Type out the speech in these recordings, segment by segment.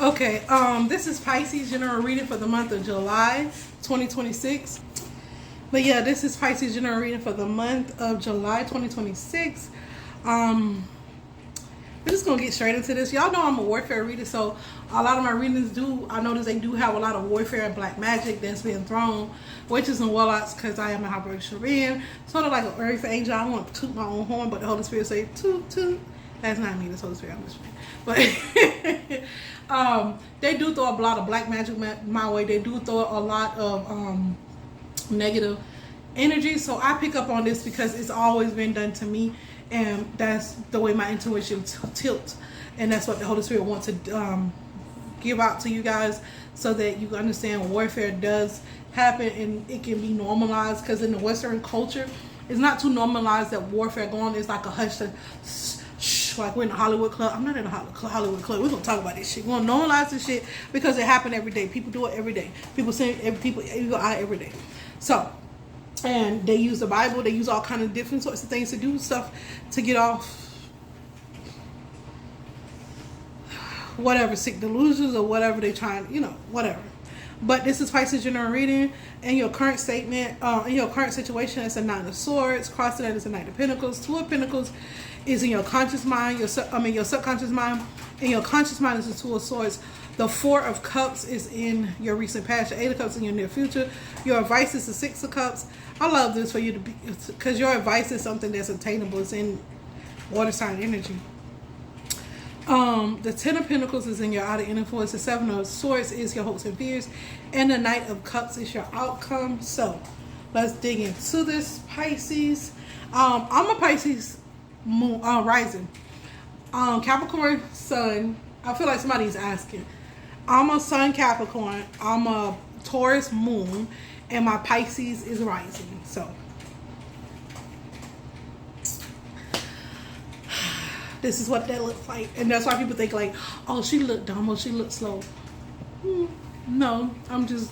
Okay, this is Pisces general reading for the month of July 2026. But yeah, this is Pisces general reading for the month of July 2026. We're just gonna get straight into this. Y'all know I'm a warfare reader, so a lot of my readings I notice they do have a lot of warfare and black magic that's being thrown, witches and warlocks, because I am a vibration being, sort of like an earth angel. I want to toot my own horn, but the Holy Spirit say toot toot. That's not me, that's Holy Spirit, I'm just playing. But they do throw a lot of black magic my way. They do throw a lot of negative energy. So I pick up on this because it's always been done to me, and that's the way my intuition tilts, and that's what the Holy Spirit wants to give out to you guys, so that you understand warfare does happen and it can be normalized. Because in the Western culture, it's not too normalized that warfare going on. It's like a hush to shh, like we're in a Hollywood club. I'm not in a Hollywood club. We're gonna talk about this shit. We're gonna normalize this shit because it happened every day. People do it every day. People go out every day. So, and they use the Bible. They use all kind of different sorts of things to do stuff to get off whatever sick delusions or whatever they trying, whatever. But this is Pisces general reading. In your current statement, in your current situation, it's a Nine of Swords. Crossing that is a Knight of Pentacles. Two of Pentacles is in your conscious mind. Your subconscious mind. In your conscious mind is the Two of Swords. The Four of Cups is in your recent past. Your Eight of Cups in your near future. Your advice is the Six of Cups. I love this for you to be, because your advice is something that's attainable. It's in water sign energy. The Ten of Pentacles is in your outer influence. The Seven of Swords is your hopes and fears, and the Knight of Cups is your outcome. So let's dig into this, Pisces. I'm a Pisces moon rising, Capricorn sun. I feel like somebody's asking. I'm a Sun Capricorn. I'm a Taurus moon, and my Pisces is rising. So this is what that looks like. And that's why people think like, oh, she looked dumb or she looked slow. No, I'm just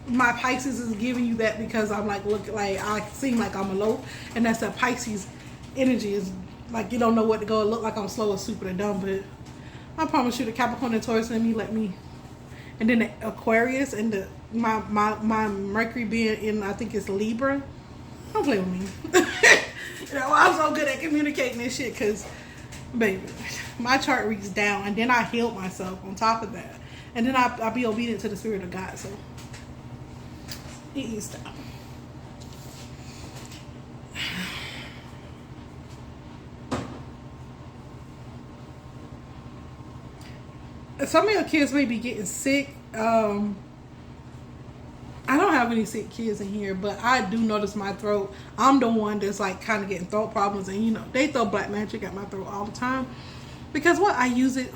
my Pisces is giving you that because I'm like, look, like I seem like I'm alone, and that's that Pisces energy is like, you don't know what to go. It look like I'm slow or stupid or dumb, but I promise you, the Capricorn and Taurus in me let me. And then the Aquarius and the my Mercury being in, I think it's Libra. Don't play with me. I'm so good at communicating this shit because, baby, my chart reads down, and then I healed myself on top of that, and then I'll be obedient to the Spirit of God. So it is down. Some of your kids may be getting sick. I don't have any sick kids in here, but I do notice my throat. I'm the one that's like kind of getting throat problems, and they throw black magic at my throat all the time because I use it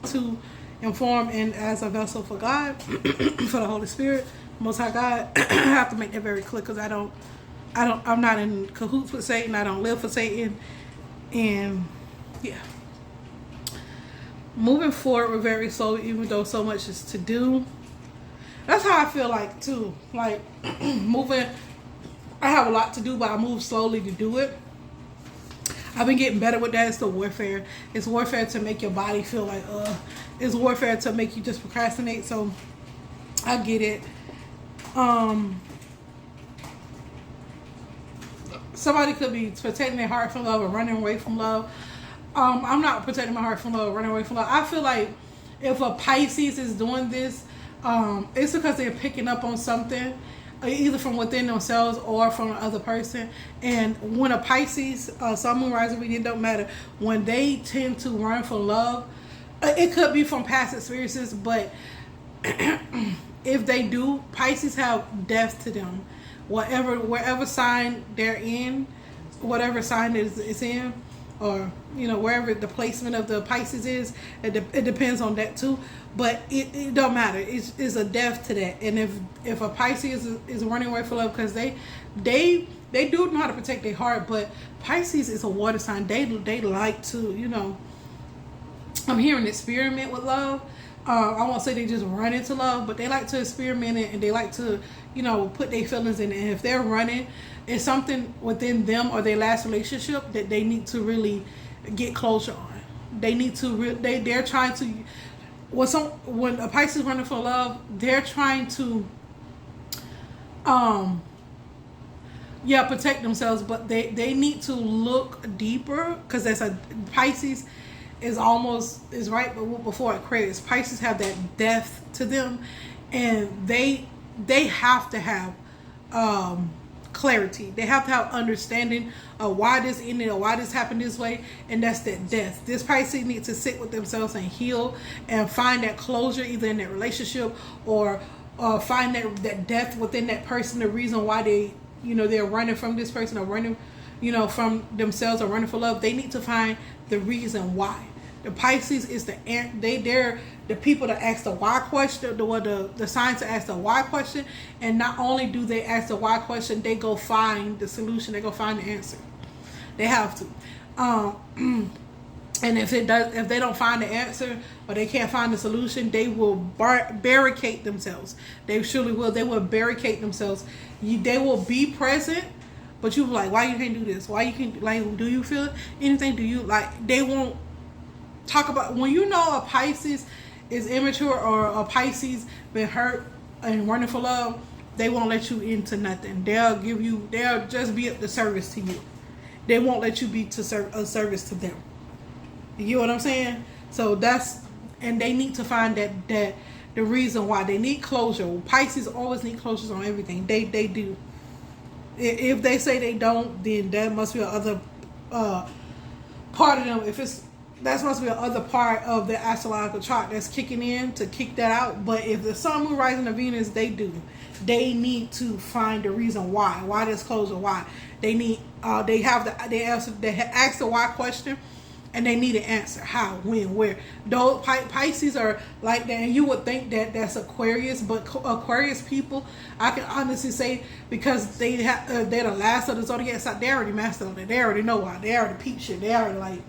to inform and as a vessel for God, for the Holy Spirit, Most High God. I have to make that very clear because I'm not in cahoots with Satan. I don't live for Satan, and yeah. Moving forward, we're very slow, even though so much is to do. That's how I feel like too. Like moving, I have a lot to do, but I move slowly to do it. I've been getting better with that. It's the warfare. It's warfare to make your body feel like it's warfare to make you just procrastinate. So I get it. Somebody could be protecting their heart from love or running away from love. I'm not protecting my heart from love or running away from love. I feel like if a Pisces is doing this, it's because they're picking up on something, either from within themselves or from another person. And when a Pisces, Sun, Moon, Rising, reading, it don't matter. When they tend to run for love, it could be from past experiences, but if they do, Pisces have death to them. Wherever sign they're in, whatever sign it's in, or wherever the placement of the Pisces is, it depends on that too. But it don't matter. It's a death to that. And if a Pisces is running away for love, because they do know how to protect their heart, but Pisces is a water sign. They like to I'm hearing experiment with love. I won't say they just run into love, but they like to experiment it, and they like to put their feelings in it. And if they're running, it's something within them or their last relationship that they need to really get closure on. They need to. They're trying to. When a Pisces running for love, they're trying to, protect themselves, but they need to look deeper, because that's a Pisces is right before Aquarius. Pisces have that depth to them, and they have to have clarity. They have to have understanding of why this ended or why this happened this way, and that's that death. This Pisces needs to sit with themselves and heal and find that closure, either in that relationship or find that death within that person, the reason why they're running from this person or running from themselves or running for love. They need to find the reason why. The Pisces is they're the people that ask the why question, the signs to ask the why question, and not only do they ask the why question, they go find the solution, they go find the answer. They have to. And if they don't find the answer or they can't find the solution, they will barricade themselves. They surely will. They will barricade themselves. They will be present, but you like, why you can't do this? Why you can't, like, do you feel anything? Do you like? They won't talk about, when you know a Pisces is immature or a Pisces been hurt and running for love, they won't let you into nothing. They'll just be at the service to you. They won't let you be a service to them. You get what I'm saying? So and they need to find that the reason why. They need closure. Pisces always need closures on everything. They do. If they say they don't, then that must be another part of them. That must be another part of the astrological chart that's kicking in to kick that out. But if the Sun, Moon, Rising, and Venus, they do. They need to find the reason why. Why this closure? Why? They need. They ask the why question, and they need an answer. How? When? Where? Those Pisces are like that, and you would think that that's Aquarius, but Aquarius people, I can honestly say, because they're the last of the zodiac sign, they already mastered on it. They already know why. They already peep shit. They already like.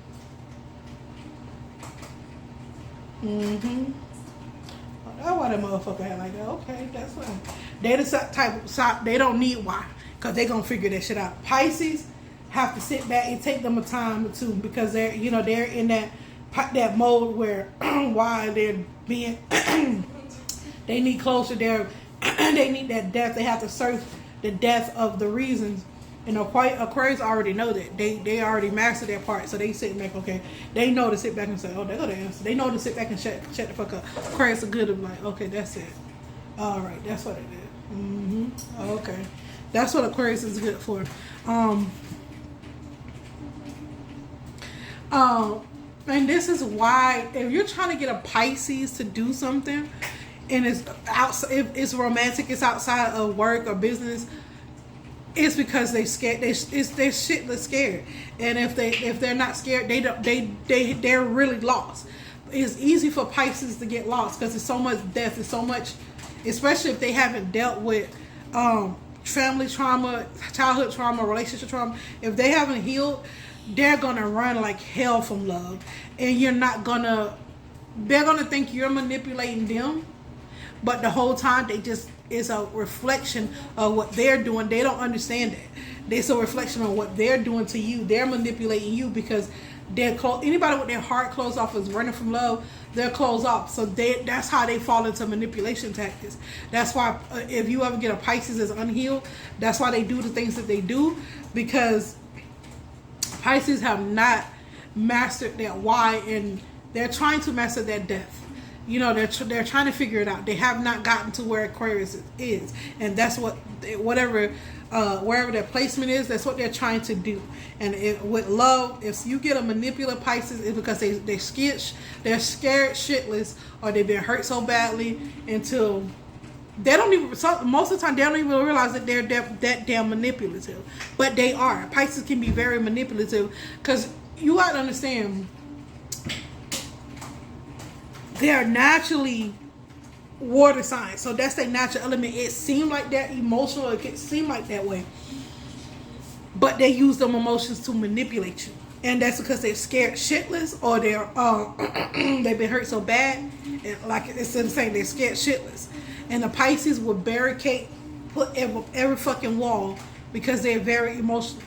That's why that motherfucker had like that. Okay, that's fine. They the type of, they don't need why, because they gonna figure that shit out. Pisces have to sit back and take them a time or two, because they're in that mode where why they're being they need closure. They need that depth. They have to search the depth of the reasons. And Aquarius already know that. They already mastered their part, so they sitting back, okay. They know to sit back and say, oh, they got the answer. They know to sit back and shut the fuck up. Aquarius are good of like, okay, that's it. All right, that's what it is. Okay. That's what Aquarius is good for. And this is why, if you're trying to get a Pisces to do something, and it's outside, if it's romantic, it's outside of work or business, it's because they scared. They're shitless scared, and if they're not scared, they're really lost. It's easy for Pisces to get lost because there's so much death. There's so much, especially if they haven't dealt with family trauma, childhood trauma, relationship trauma. If they haven't healed, they're gonna run like hell from love, and they're gonna think you're manipulating them, but the whole time it's a reflection of what they're doing. They don't understand that. It's a reflection of what they're doing to you. They're manipulating you because anybody with their heart closed off is running from love. They're closed off. So that's how they fall into manipulation tactics. That's why if you ever get a Pisces that's unhealed, that's why they do the things that they do, because Pisces have not mastered that why, and they're trying to master that depth. They're trying to figure it out. They have not gotten to where Aquarius is, and that's wherever their placement is, that's what they're trying to do. And with love, if you get a manipulative Pisces, it's because they're scared shitless, or they've been hurt so badly until they don't even. Most of the time, they don't even realize that they're that damn manipulative, but they are. Pisces can be very manipulative because you got to understand. They're naturally water signs, so that's their natural element. It seems like they're emotional, it can seem like that way, but they use them emotions to manipulate you, and that's because they're scared shitless, or they've been hurt so bad, and like it's insane, they're scared shitless. And the Pisces will put every fucking wall, because they're very emotional,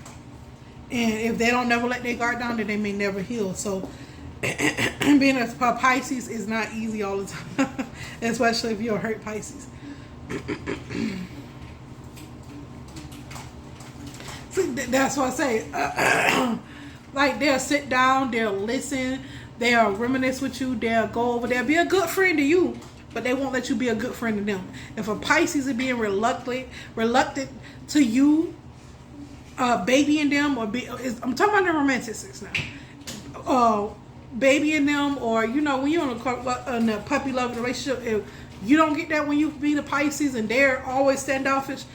and if they don't never let their guard down, then they may never heal. So Being a Pisces is not easy all the time, especially if you're a hurt Pisces. See, that's what I say. Like, they'll sit down, they'll listen, they'll reminisce with you, they'll go over there, be a good friend to you, but they won't let you be a good friend to them. If a Pisces is being reluctant to you, babying them, I'm talking about the romantic sex now. Babying them, or when you're in a puppy love relationship, if you don't get that when you be the Pisces and they're always standoffish,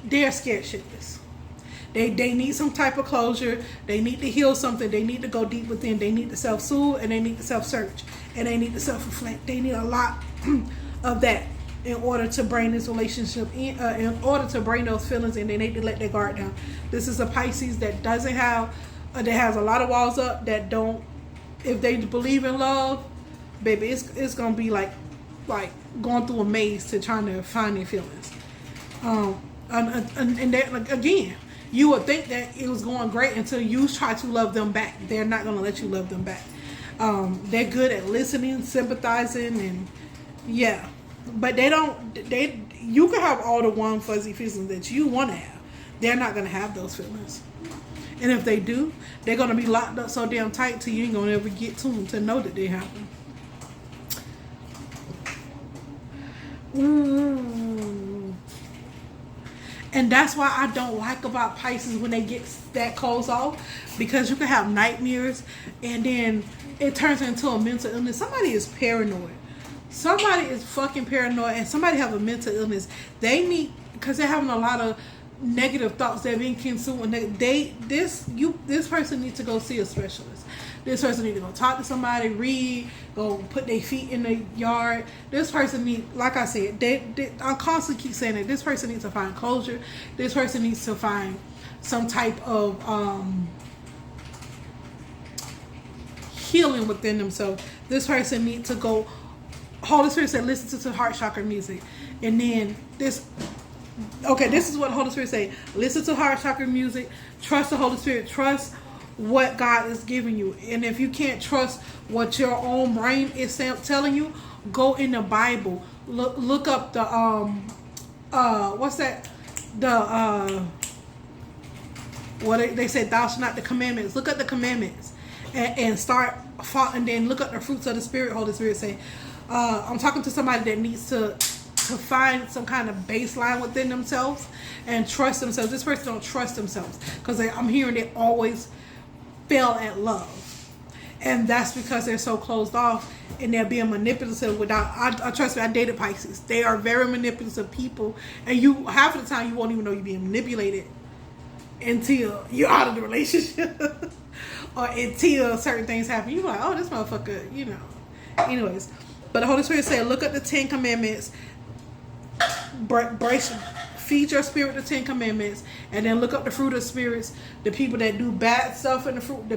they're scared shitless. They need some type of closure. They need to heal something. They need to go deep within. They need to self-soothe, and they need to self-search, and they need to self-reflect. They need a lot of that in order to bring this relationship in order to bring those feelings in. They need to let their guard down. This is a Pisces that doesn't have, that has a lot of walls up, that don't, if they believe in love, baby, it's gonna be like going through a maze to trying to find their feelings. And then again, you would think that it was going great until you try to love them back. They're not gonna let you love them back. They're good at listening, sympathizing, and yeah, but you can have all the warm fuzzy feelings that you want to have. They're not gonna have those feelings. And if they do, they're going to be locked up so damn tight till you ain't going to ever get to them to know that they happen. And that's why I don't like about Pisces when they get that close off, because you can have nightmares and then it turns into a mental illness. Somebody is paranoid. Somebody is fucking paranoid, and somebody have a mental illness. They need, because they're having a lot of negative thoughts that are being consumed. This person needs to go see a specialist. This person needs to go talk to somebody, read, go put their feet in the yard. This person needs, like I said, I constantly keep saying that this person needs to find closure. This person needs to find some type of healing within themselves. This person needs to go. Holy Spirit said, listen to heart chakra music, and then this. Okay, this is what the Holy Spirit say. Listen to heart chakra music. Trust the Holy Spirit. Trust what God is giving you. And if you can't trust what your own brain is telling you, go in the Bible. Look up the what's that? What they said, thou shalt not, the commandments. Look at the commandments and start, and then look up the fruits of the Spirit. Holy Spirit say, I'm talking to somebody that needs to find some kind of baseline within themselves and trust themselves. This person don't trust themselves, because I'm hearing they always fail at love, and that's because they're so closed off and they're being manipulative without. I trust me, I dated Pisces. They are very manipulative people, and you half of the time you won't even know you're being manipulated until you're out of the relationship or until certain things happen. You're like, oh, this motherfucker, Anyways, but the Holy Spirit said, look at the 10 Commandments. Feed your spirit the 10 Commandments, and then look up the fruit of spirits. The people that do bad stuff in the fruit,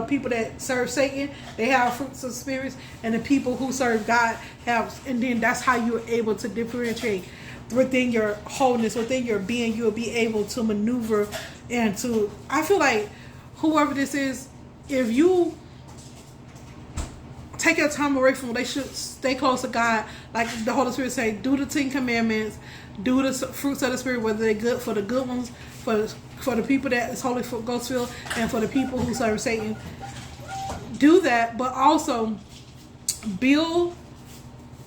people that serve Satan, they have fruits of spirits, and the people who serve God have. And then that's how you're able to differentiate within your wholeness, within your being. You'll be able to maneuver and to. I feel like whoever this is, if you take your time away from relationships, stay close to God, like the Holy Spirit say, do the 10 Commandments, do the fruits of the Spirit, whether they're good for the good ones, for the people that is Holy Ghost filled, and for the people who serve Satan. Do that, but also build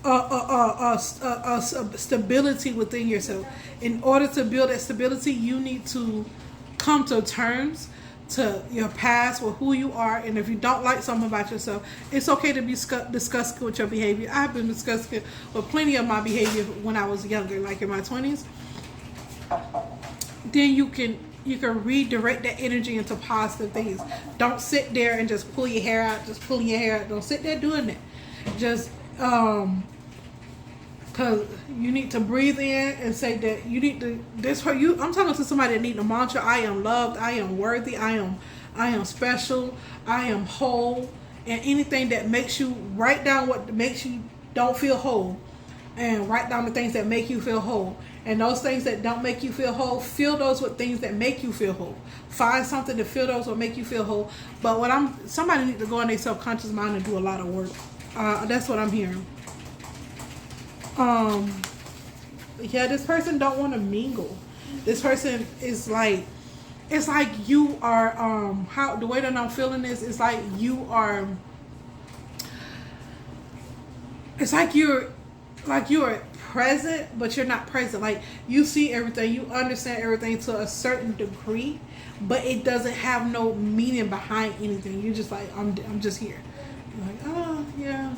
a stability within yourself. In order to build that stability, you need to come to terms to your past, with who you are. And if you don't like something about yourself, it's okay to be disgusted with your behavior. I've been disgusted with plenty of my behavior when I was younger, like in my 20s. Then you can redirect that energy into positive things. Don't sit there and just pull your hair out, Don't sit there doing that. Just because you need to breathe in and say that you need to. I'm talking to somebody that need the mantra: I am loved, I am worthy, I am special, I am whole. And anything that makes you, write down what makes you don't feel whole, and write down the things that make you feel whole. And those things that don't make you feel whole, fill those with things that make you feel whole. Find something to fill those will make you feel whole. But somebody need to go in their subconscious mind and do a lot of work. That's what I'm hearing. Yeah, this person don't want to mingle. This person is like, it's like you are, the way that I'm feeling this, it's like you are, it's like you're present, but you're not present. Like, you see everything, you understand everything to a certain degree, but it doesn't have no meaning behind anything. You're just like, I'm just here. You're like, oh yeah.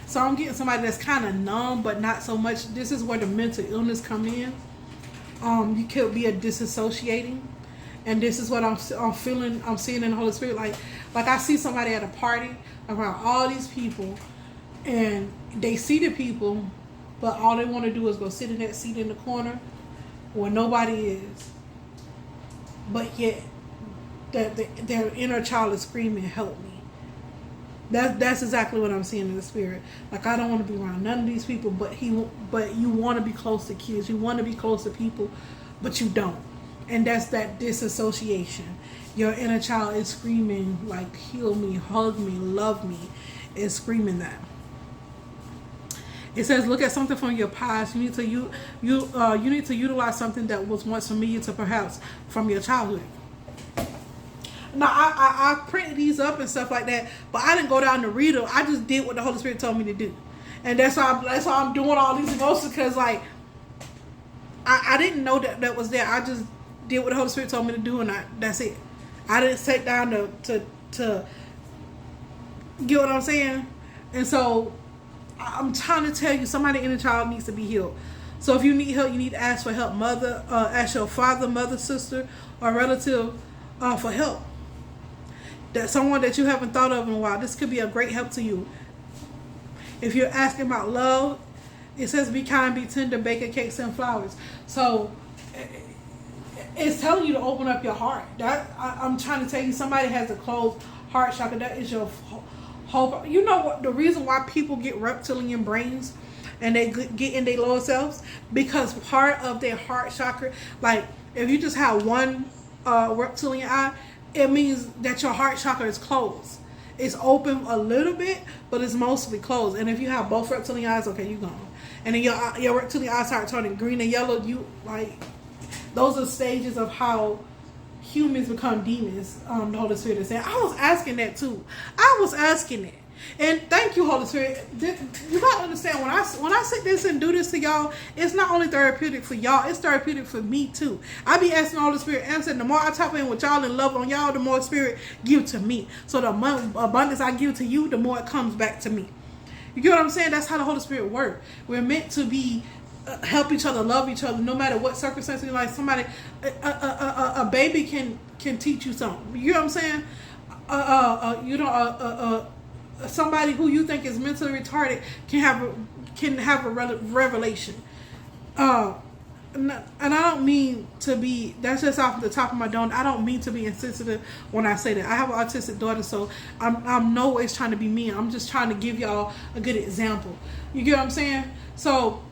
So I'm getting somebody that's kind of numb, but not so much. This is where the mental illness come in. You could be a disassociating, and this is what I'm feeling. I'm seeing in the Holy Spirit. Like I see somebody at a party around all these people, and they see the people, but all they want to do is go sit in that seat in the corner where nobody is. But yet, their inner child is screaming, "Help me!" That's exactly what I'm seeing in the spirit. Like, I don't want to be around none of these people, but you want to be close to kids, you want to be close to people, but you don't. And that's that disassociation. Your inner child is screaming like, heal me, hug me, love me, is screaming that. It says, look at something from your past. You need to utilize something that was once familiar to perhaps from your childhood. Now, I printed these up and stuff like that, but I didn't go down to read them. I just did what the Holy Spirit told me to do. And that's why I'm doing all these emotions, because, like, I didn't know that was there. I just did what the Holy Spirit told me to do, and that's it. I didn't sit down to get what I'm saying? And so, I'm trying to tell you, somebody in the child needs to be healed. So if you need help, you need to ask for help. Ask your father, mother, sister, or relative for help. That someone that you haven't thought of in a while. This could be a great help to you. If you're asking about love, it says be kind, be tender, bake a cake, send flowers. So it's telling you to open up your heart. I'm trying to tell you, somebody has a closed heart chakra. That is your hope. You know what? The reason why people get reptilian brains and they get in their lower selves, because part of their heart chakra, like if you just have one reptilian eye, it means that your heart chakra is closed. It's open a little bit, but it's mostly closed. And if you have both reptilian eyes, okay, you're gone. And then your reptilian eyes start turning green and yellow. Those are stages of how humans become demons. The Holy Spirit is saying. I was asking that too. I was asking that. And thank you, Holy Spirit. You gotta understand, when I sit this and do this to y'all, it's not only therapeutic for y'all, it's therapeutic for me too. I be asking the Holy Spirit answer. The more I tap in with y'all and love on y'all, the more Spirit give to me. So the more abundance I give to you, the more it comes back to me. You get what I'm saying? That's how the Holy Spirit works. We're meant to be help each other, love each other, no matter what circumstances. Like somebody, a baby can teach you something. You know what I'm saying? Somebody who you think is mentally retarded can have a revelation. And I don't mean to be, that's just off the top of my dome. I don't mean to be insensitive when I say that. I have an autistic daughter, so I'm no ways trying to be mean. I'm just trying to give y'all a good example. You get what I'm saying? So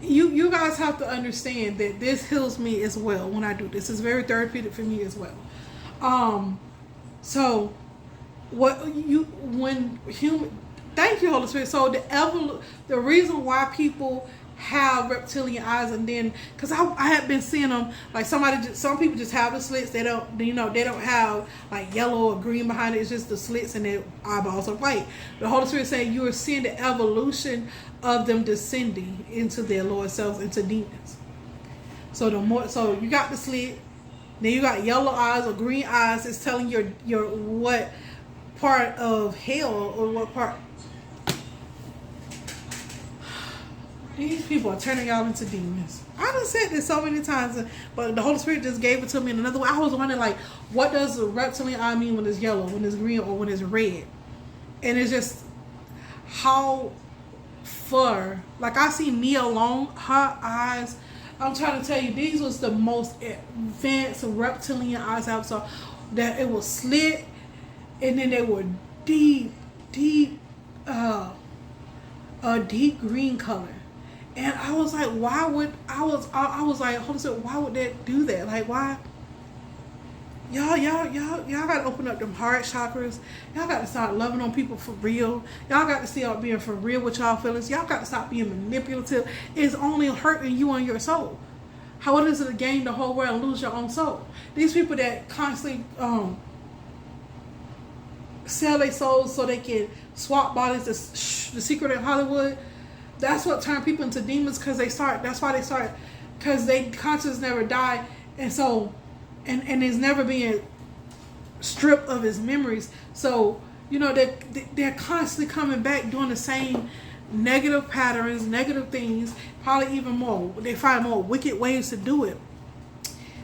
you guys have to understand that this heals me as well when I do this. It's very therapeutic for me as well. So thank you, Holy Spirit. So the reason why people have reptilian eyes, and then because I had been seeing them, like some people just have the slits. They don't have like yellow or green behind it. It's just the slits, and their eyeballs are white. The Holy Spirit saying you are seeing the evolution of them descending into their lower selves, into demons. So you got the slit. Then you got yellow eyes or green eyes. It's telling your what part of hell or what part. These people are turning y'all into demons. I done said this so many times, but the Holy Spirit just gave it to me in another way. I was wondering, like, what does a reptilian eye mean when it's yellow, when it's green, or when it's red? And it's just how far. Like, I see Nia Long, her eyes. I'm trying to tell you, these was the most advanced reptilian eyes I ever saw. That it was slit, and then they were deep. a deep green color. And I was like, why would I was like, Holy Spirit, why would that do that? Like, why? Y'all gotta open up them heart chakras. Y'all got to start loving on people for real. Y'all got to start being for real with y'all feelings. Y'all got to stop being manipulative. It's only hurting you and your soul. How is it to gain the whole world and lose your own soul? These people that constantly sell their souls so they can swap bodies, the secret in Hollywood, that's what turned people into demons, because that's why they start, because they conscience never die, and so and is never being stripped of his memories. So, you know, they're constantly coming back doing the same negative patterns, negative things, probably even more. They find more wicked ways to do it.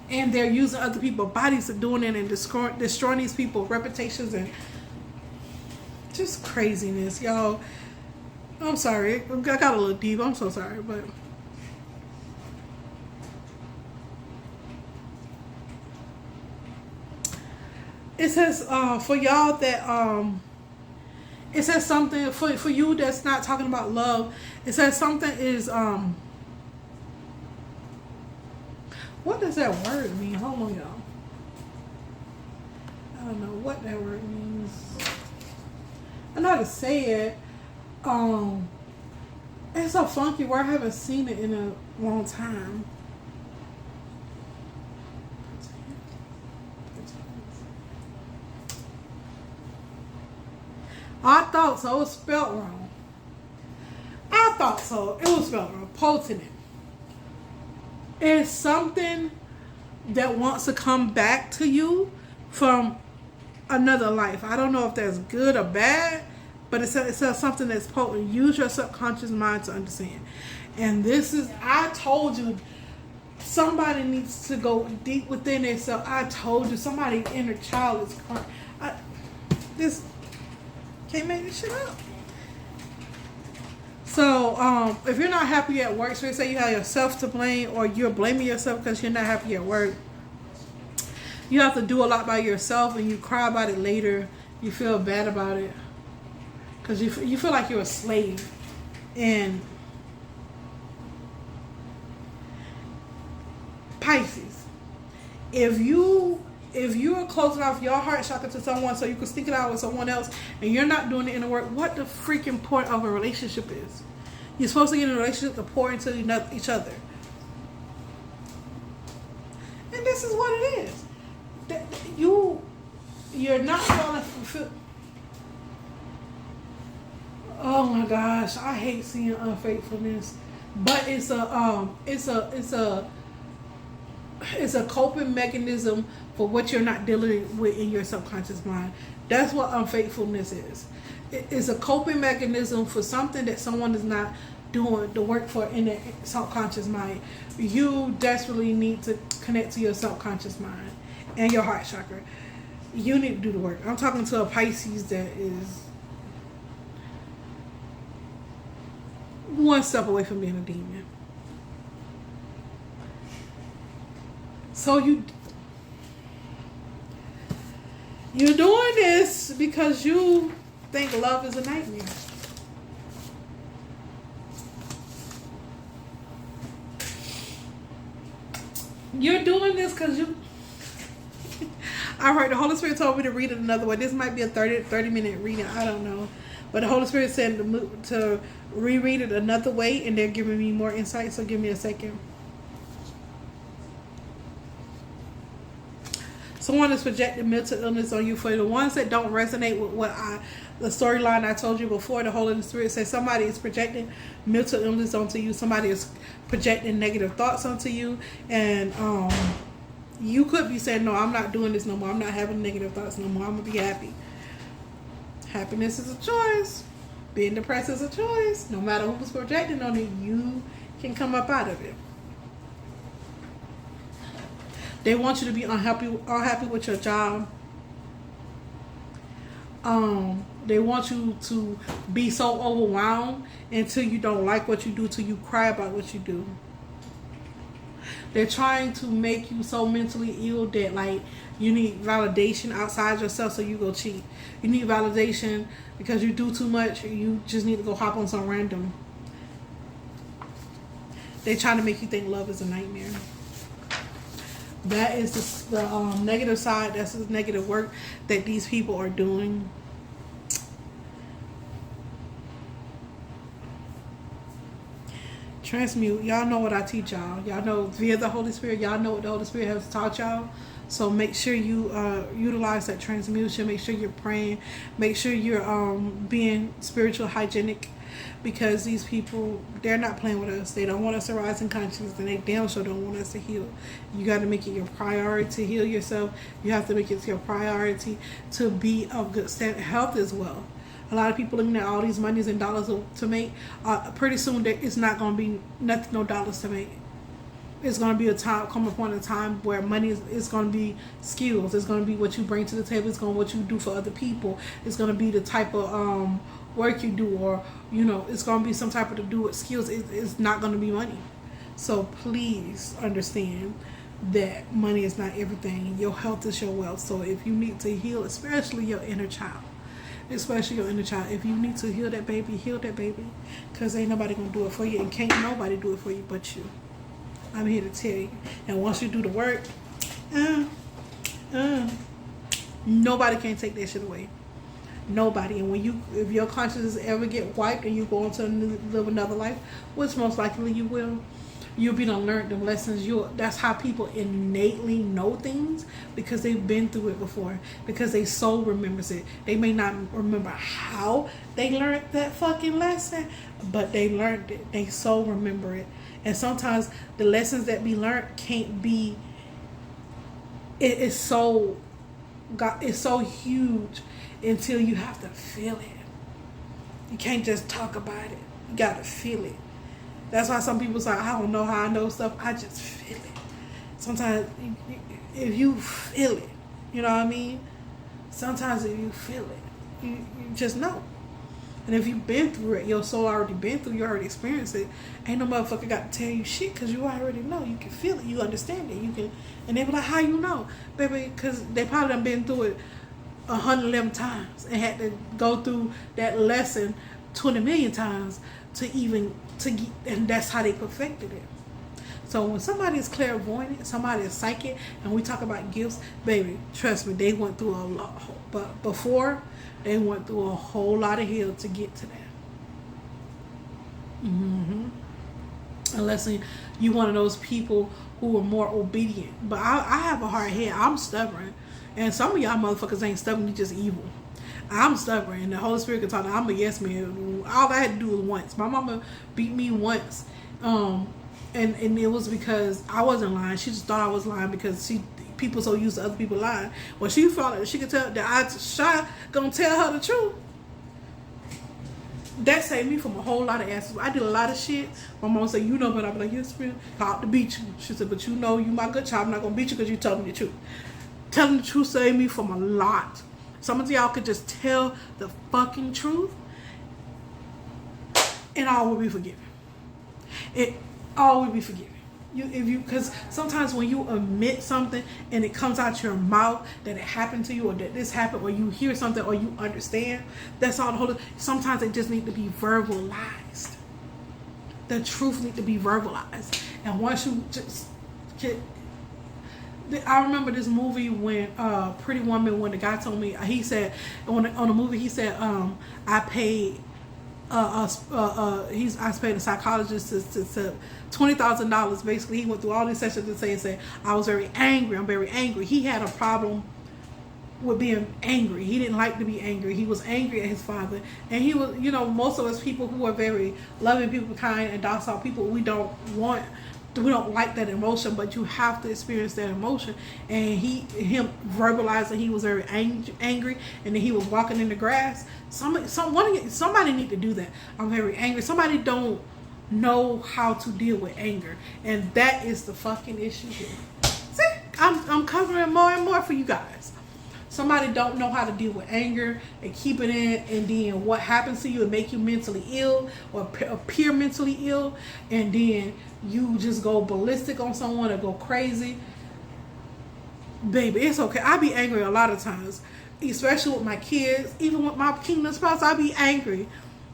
And they're using other people's bodies to doing it and destroying these people's reputations and just craziness, y'all. I'm sorry. I got a little deep. I'm so sorry, but it says for y'all that it says something for you that's not talking about love. It says something is what does that word mean? Hold on, y'all. I don't know what that word means. I know how to say it. It's a funky word. I haven't seen it in a long time. I thought so. It was spelled wrong. I thought so. It was spelled wrong. Potent. It's something that wants to come back to you from another life. I don't know if that's good or bad, but it says something that's potent. Use your subconscious mind to understand. And this is, I told you, somebody needs to go deep within themselves. I told you, somebody's inner child is crying. This can't make this shit up. So, if you're not happy at work, so say you have yourself to blame, or you're blaming yourself because you're not happy at work, you have to do a lot by yourself, and you cry about it later. You feel bad about it because you feel like you're a slave. And Pisces, if you're closing off your heart chakra to someone so you can stick it out with someone else, and you're not doing the inner work, what the freaking point of a relationship is? You're supposed to get in a relationship to pour into each other. And this is what it is. You're not going to fulfill. Oh my gosh, I hate seeing unfaithfulness, but it's a coping mechanism for what you're not dealing with in your subconscious mind. That's what unfaithfulness is. It is a coping mechanism for something that someone is not doing the work for in their subconscious mind. You desperately need to connect to your subconscious mind and your heart chakra. You need to do the work. I'm talking to a Pisces that is one step away from being a demon. So you're doing this because you think love is a nightmare. You're doing this because you... All right, the Holy Spirit told me to read it another way. This might be a 30-minute reading. I don't know. But the Holy Spirit said to reread it another way, and they're giving me more insight, so give me a second. Someone is projecting mental illness on you. For the ones that don't resonate with the storyline I told you before, the Holy Spirit says somebody is projecting mental illness onto you. Somebody is projecting negative thoughts onto you. And you could be saying, no, I'm not doing this no more. I'm not having negative thoughts no more. I'm going to be happy. Happiness is a choice. Being depressed is a choice. No matter who's projecting on it, you can come up out of it. They want you to be unhappy with your job. They want you to be so overwhelmed until you don't like what you do, till you cry about what you do. They're trying to make you so mentally ill that like you need validation outside yourself, so you go cheat. You need validation because you do too much. You just need to go hop on some random. They're trying to make you think love is a nightmare. That is the negative side. That's the negative work that these people are doing. Transmute. Y'all know what I teach y'all. Y'all know via the Holy Spirit. Y'all know what the Holy Spirit has taught y'all. So make sure you utilize that transmutation. Make sure you're praying. Make sure you're being spiritual hygienic, because these people, they're not playing with us. They don't want us to rise in consciousness, and they damn sure don't want us to heal. You got to make it your priority to heal yourself. You have to make it your priority to be of good health as well. A lot of people looking at all these monies and dollars to make. Pretty soon, it's not going to be nothing, no dollars to make. It's going to be come a point in time where money is going to be skills. It's going to be what you bring to the table. It's going to be what you do for other people. It's going to be the type of work you do, or it's going to be some type of to do with skills. It's not going to be money. So please understand that money is not everything. Your health is your wealth. So if you need to heal, especially your inner child. Especially your inner child. If you need to heal that baby, because ain't nobody gonna do it for you, and can't nobody do it for you but you. I'm here to tell you. And once you do the work, nobody can take that shit away. Nobody. And if your consciousness ever get wiped and you go on to live another life, which most likely you will, you'll be done learned the lessons. That's how people innately know things, because they've been through it before, because they soul remembers it. They may not remember how they learned that fucking lesson, but they learned it. They soul remember it. And sometimes the lessons that be learned can't be, it's so huge until you have to feel it. You can't just talk about it. You gotta feel it. That's why some people say, I don't know how I know stuff. I just feel it. Sometimes, if you feel it, you know what I mean? Sometimes if you feel it, you just know. And if you've been through it, your soul already been through, you already experienced it. Ain't no motherfucker got to tell you shit, because you already know. You can feel it. You understand it. You can, and they be like, how you know? Baby, because they probably done been through it 111 times and had to go through that lesson 20 million times to get, and that's how they perfected it. So when somebody is clairvoyant, somebody is psychic, and we talk about gifts, baby, trust me, they went through a lot. But before, they went through a whole lot of hell to get to that. Unless you one of those people who are more obedient. But I have a hard head. I'm stubborn. And some of y'all motherfuckers ain't stubborn, you just evil. I'm stubborn, and the Holy Spirit can talk. I'm a yes man. All I had to do was once. My mama beat me once, and it was because I wasn't lying. She just thought I was lying because people so used to other people lying. When she felt like she could tell that I gonna tell her the truth, that saved me from a whole lot of asses. I did a lot of shit. My mom said, "You know," but I'm like, "Yes, man. I ought to beat you." She said, "But you know, you my good child. I'm not gonna beat you because you told me the truth." Telling the truth saved me from a lot. Some of y'all could just tell the fucking truth, and all will be forgiven. It all will be forgiven. Because sometimes when you admit something and it comes out your mouth that it happened to you, or that this happened, or you hear something, or you understand, that's all the whole. Sometimes it just need to be verbalized. The truth need to be verbalized, and once you just get. I remember this movie when Pretty Woman, when the guy told me, he said on the movie, he said I paid I paid a psychologist to $20,000. Basically, he went through all these sessions and said I was very angry. I'm very angry. He had a problem with being angry. He didn't like to be angry. He was angry at his father, and he was, most of us people who are very loving people, kind and docile people, we don't like that emotion, but you have to experience that emotion. And him verbalizing he was very angry, and then he was walking in the grass. Somebody need to do that. I'm very angry. Somebody don't know how to deal with anger, and that is the fucking issue here. See, I'm covering more and more for you guys. Somebody don't know how to deal with anger and keep it in, and then what happens to you and make you mentally ill or appear mentally ill, and then you just go ballistic on someone or go crazy. Baby, it's okay. I be angry a lot of times, especially with my kids. Even with my kingdom spouse, I be angry.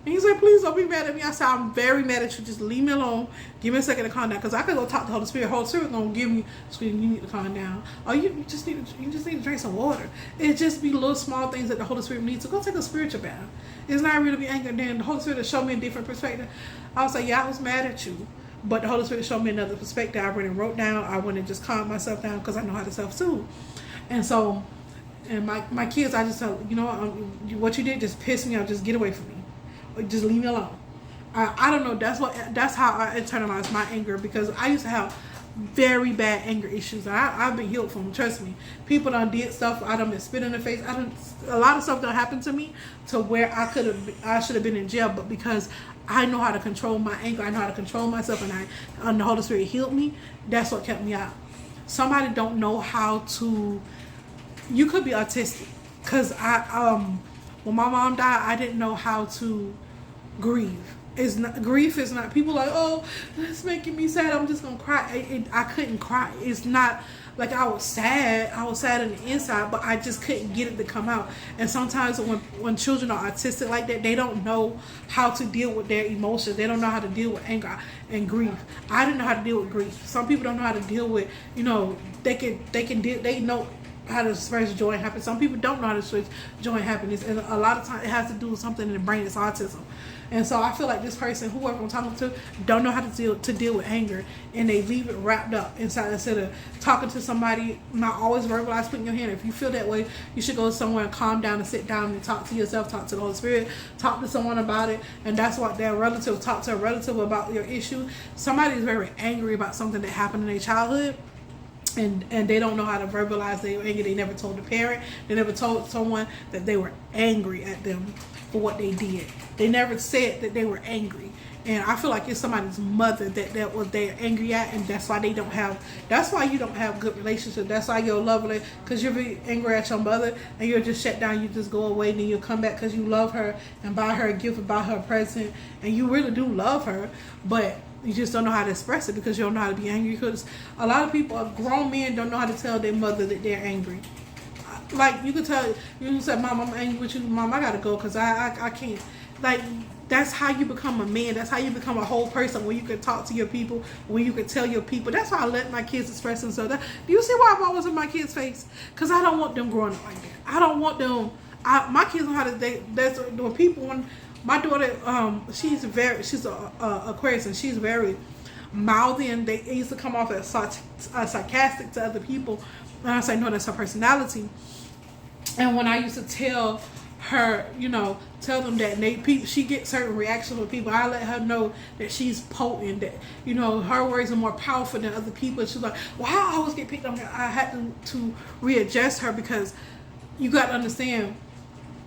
And he's like, please don't be mad at me. I said, I'm very mad at you. Just leave me alone. Give me a second to calm down. Because I could go talk to the Holy Spirit. Holy Spirit going to give me, scream, you need to calm down. Oh, you just need to drink some water. It just be little small things that the Holy Spirit needs to go take a spiritual bath. It's not really be angry. Then the Holy Spirit will show me a different perspective. I was like, yeah, I was mad at you. But the Holy Spirit showed me another perspective. I went and wrote down. I went and just calmed myself down because I know how to self-soothe. And so, and my kids, I just tell, you know what you did just pissed me off. Just get away from me. Just leave me alone. I don't know. That's how I internalize my anger, because I used to have very bad anger issues. I've been healed from them. Trust me. People done did stuff. I done been spit in the face. A lot of stuff that happened to me to where I should have been in jail, but because I know how to control my anger, I know how to control myself, and the Holy Spirit healed me. That's what kept me out. Somebody don't know how to. You could be autistic, because when my mom died, I didn't know how to grieve. Grief is not, people like, oh, it's making me sad, I'm just gonna cry. I couldn't cry. It's not like I was sad on the inside, but I just couldn't get it to come out. And sometimes when children are autistic like that, they don't know how to deal with their emotions. They don't know how to deal with anger and grief. I didn't know how to deal with grief. Some people don't know how to deal with, they know how to express joy and happiness. Some people don't know how to express joy and happiness, and a lot of times it has to do with something in the brain. It's autism. And so I feel like this person, whoever I'm talking to, don't know how to deal with anger, and they leave it wrapped up inside instead of talking to somebody. Not always verbalize, putting your hand. If you feel that way, you should go somewhere and calm down and sit down and talk to yourself, talk to the Holy Spirit, talk to someone about it. And that's what their relative, talk to a relative about your issue. Somebody is very angry about something that happened in their childhood, and they don't know how to verbalize their anger. They never told the parent. They never told someone that they were angry at them for what they did. They never said that they were angry. And I feel like it's somebody's mother that was they're angry at, and that's why they don't have. That's why you don't have good relationship. That's why you're lovely, because you'll be angry at your mother and you'll just shut down. You just go away, and then you'll come back because you love her and buy her a gift and buy her a present, and you really do love her, but you just don't know how to express it because you don't know how to be angry. Because a lot of people, grown men, don't know how to tell their mother that they're angry. Like, you can say, Mom, I'm angry with you. Mom, I gotta go because I can't. Like, that's how you become a man. That's how you become a whole person, when you can talk to your people, when you can tell your people. That's why I let my kids express themselves. Do you see why I'm always in my kids' face? Because I don't want them growing up like that. I don't want them. My kids know how to. That's when people. When my daughter, she's a Aquarius, and she's very mouthy, and they used to come off as sarcastic to other people. And I say, no, that's her personality. And when I used to tell her, tell them that she gets certain reactions with people, I let her know that she's potent, that, her words are more powerful than other people. She's like, well, I always get picked on. I had to readjust her, because you got to understand,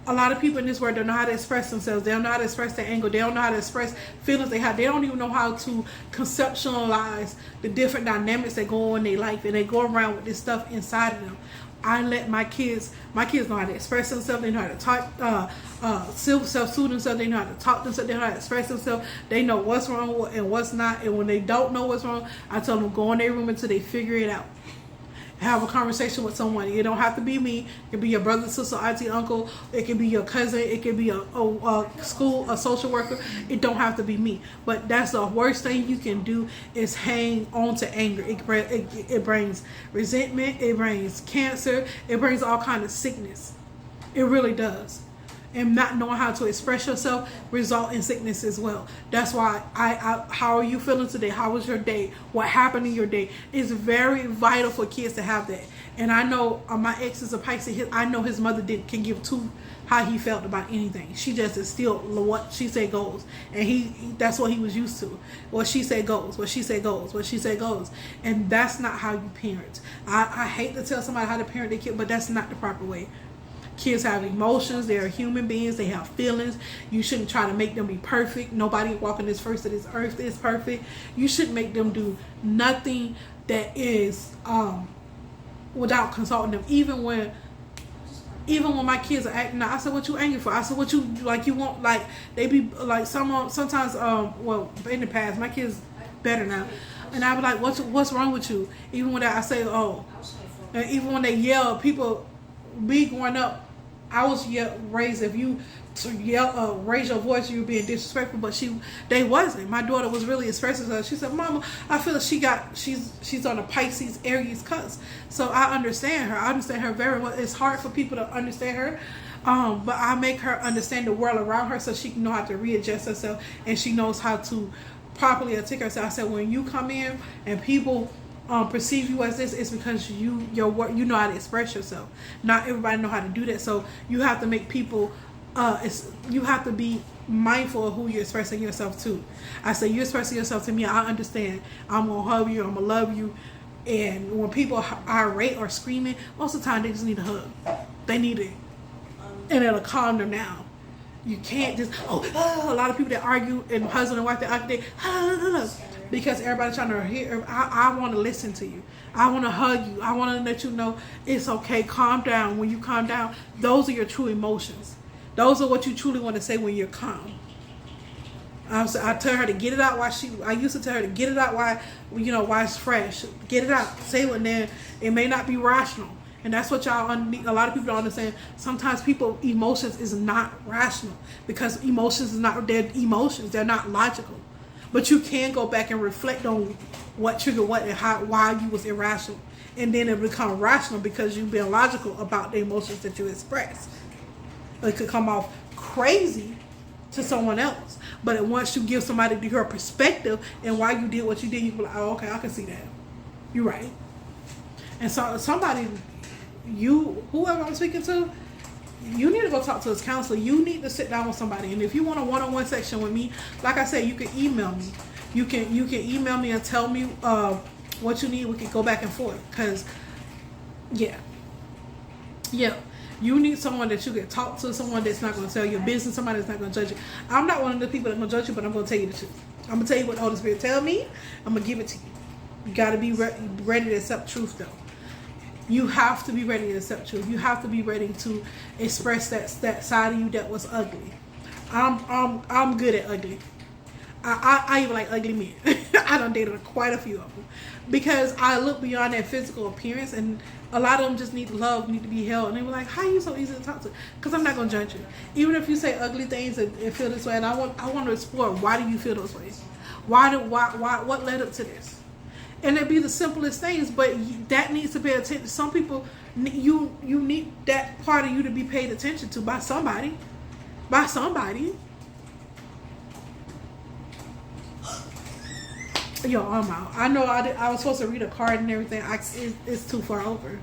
a lot of people in this world don't know how to express themselves. They don't know how to express their anger. They don't know how to express feelings they have. They don't even know how to conceptualize the different dynamics that go on in their life, and they go around with this stuff inside of them. I let my kids know how to express themselves. They know how to talk, self-soothe themselves. They know how to talk themselves. They know how to express themselves. They know what's wrong and what's not. And when they don't know what's wrong, I tell them, go in their room until they figure it out. Have a conversation with someone. It don't have to be me. It can be your brother, sister, auntie, uncle. It can be your cousin. It can be a social worker. It don't have to be me. But that's the worst thing you can do, is hang on to anger. It brings resentment. It brings cancer. It brings all kind of sickness. It really does. And not knowing how to express yourself result in sickness as well. That's why how are you feeling today? How was your day? What happened in your day? It's very vital for kids to have that. And I know my ex is a Pisces. I know his mother can give two how he felt about anything. She just instilled what she said goes, and that's what he was used to. What she said goes. What she said goes. What she said goes. And that's not how you parent. I hate to tell somebody how to parent their kid, but that's not the proper way. Kids have emotions. They're human beings. They have feelings. You shouldn't try to make them be perfect. Nobody walking this face of this earth is perfect. You shouldn't make them do nothing that is without consulting them. Even when Even when my kids are acting out, I said, "What you angry for?" I said, "What you like? You want like they be like sometimes well in the past my kids better now, and I be like, what's wrong with you?" Even when I say, "Oh," and even when they yell, people, me growing up, I was raised if you raise your voice, you were being disrespectful, but they wasn't. My daughter was really expressing herself. She said, "Mama, I feel like she's on a Pisces Aries cusp." So I understand her. I understand her very well. It's hard for people to understand her, but I make her understand the world around her so she can know how to readjust herself, and she knows how to properly articulate herself. I said, when you come in and people perceive you as this, it's because you know how to express yourself. Not everybody know how to do that, so you have to make people. You have to be mindful of who you're expressing yourself to. I say, you're expressing yourself to me, I understand. I'm gonna hug you. I'm gonna love you. And when people are irate or screaming, most of the time they just need a hug. They need it, and it'll calm them down. You can't just a lot of people that argue and husband and wife that argue, because everybody's trying to hear. I want to listen to you. I want to hug you. I want to let you know it's okay. Calm down. When you calm down, those are your true emotions. Those are what you truly want to say when you're calm. I tell her to get it out I used to tell her to get it out while it's fresh. Get it out. Say it, and then it may not be rational. And that's what a lot of people don't understand. Sometimes emotions is not rational, because emotions they're emotions. They're not logical. But you can go back and reflect on what triggered what and why you was irrational. And then it become rational because you've been logical about the emotions that you express. It could come off crazy to someone else, but once you give somebody your perspective and why you did what you did, you be like, "Oh, okay, I can see that. You're right." And so somebody, whoever I'm speaking to, you need to go talk to his counselor. You need to sit down with somebody, and if you want a one-on-one section with me, like I said, you can email me. You can email me and tell me what you need. We can go back and forth, because yeah. You need someone that you can talk to, someone that's not going to tell your business, somebody that's not going to judge you. I'm not one of the people that's going to judge you, but I'm going to tell you the truth. I'm going to tell you what the Holy Spirit tell me. I'm going to give it to you. You got to be ready to accept truth, though. You have to be ready to accept truth. You have to be ready to express that side of you that was ugly. I'm good at ugly. I even like ugly men. I done dated quite a few of them, because I look beyond their physical appearance, and a lot of them just need love, need to be held. And they were like, "How are you so easy to talk to?" Because I'm not gonna judge you, even if you say ugly things and feel this way. And I want to explore, why do you feel those ways? Why what led up to this? And it'd be the simplest things, but that needs to pay attention. Some people, you need that part of you to be paid attention to by somebody. Yo, I'm out. I know I was supposed to read a card and everything. It's too far over.